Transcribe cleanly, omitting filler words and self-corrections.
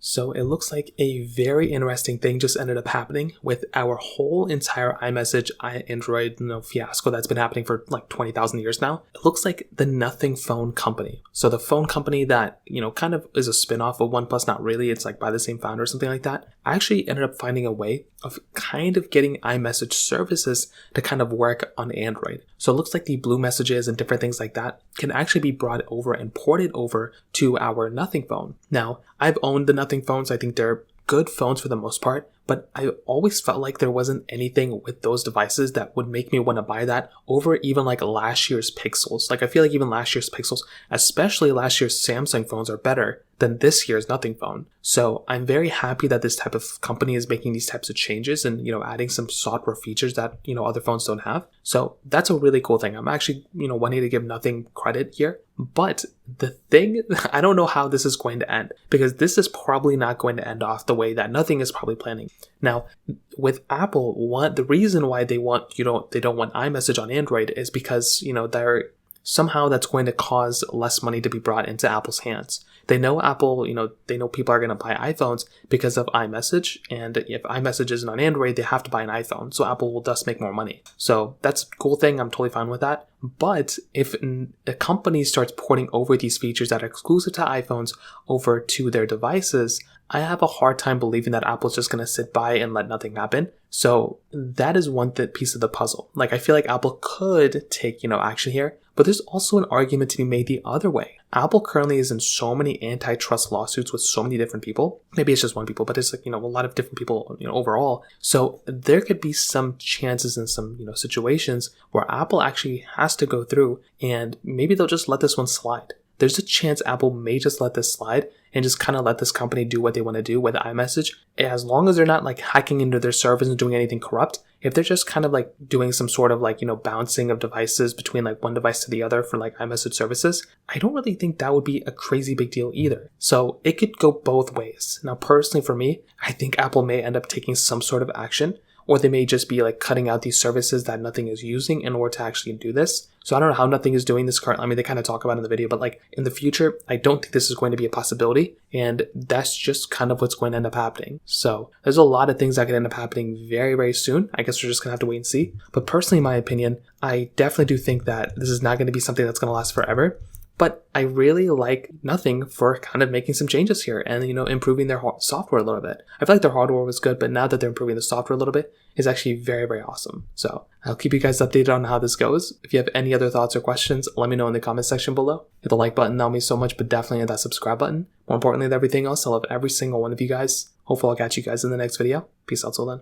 So it looks like a very interesting thing just ended up happening with our whole entire iMessage Android fiasco that's been happening for like 20,000 years now. It looks like the Nothing Phone company. So the phone company that, kind of is a spin-off of OnePlus, not really, it's like by the same founder or something like that, actually ended up finding a way of kind of getting iMessage services to kind of work on Android. So it looks like the blue messages and different things like that can actually be brought over and ported over to our Nothing Phone. Now, I've owned the Nothing phones. I think they're good phones for the most part, but I always felt like there wasn't anything with those devices that would make me want to buy that over even like last year's Pixels. Like I feel like even last year's Pixels, especially last year's Samsung phones, are better than this year's Nothing Phone. So I'm very happy that this type of company is making these types of changes and, adding some software features that, other phones don't have. So that's a really cool thing. I'm actually, wanting to give Nothing credit here. But the thing, I don't know how this is going to end, because this is probably not going to end off the way that Nothing is probably planning. Now, with Apple, the reason why they don't want iMessage on Android is because, they're somehow that's going to cause less money to be brought into Apple's hands. They know Apple, they know people are going to buy iPhones because of iMessage. And if iMessage isn't on Android, they have to buy an iPhone. So Apple will thus make more money. So that's a cool thing. I'm totally fine with that. But if a company starts porting over these features that are exclusive to iPhones over to their devices, I have a hard time believing that Apple's just going to sit by and let nothing happen. So that is one piece of the puzzle. Like, I feel like Apple could take, action here, but there's also an argument to be made the other way. Apple currently is in so many antitrust lawsuits with so many different people. Maybe it's just one people, but it's like, a lot of different people, overall. So there could be some chances in some, situations where Apple actually has to go through, and maybe they'll just let this one slide. There's a chance Apple may just let this slide and just kind of let this company do what they want to do with iMessage. As long as they're not like hacking into their servers and doing anything corrupt, if they're just kind of like doing some sort of like, bouncing of devices between like one device to the other for like iMessage services, I don't really think that would be a crazy big deal either. So it could go both ways. Now, personally for me, I think Apple may end up taking some sort of action, or they may just be like cutting out these services that Nothing is using in order to actually do this. So I don't know how Nothing is doing this currently. I mean, they kind of talk about it in the video, but like in the future, I don't think this is going to be a possibility. And that's just kind of what's going to end up happening. So there's a lot of things that could end up happening very, very soon. I guess we're just going to have to wait and see. But personally, in my opinion, I definitely do think that this is not going to be something that's going to last forever. But I really like Nothing for kind of making some changes here and, improving their software a little bit. I feel like their hardware was good, but now that they're improving the software a little bit, is actually very, very awesome. So I'll keep you guys updated on how this goes. If you have any other thoughts or questions, let me know in the comment section below. Hit the like button, that'll mean so much, but definitely hit that subscribe button. More importantly than everything else, I love every single one of you guys. Hopefully I'll catch you guys in the next video. Peace out till then.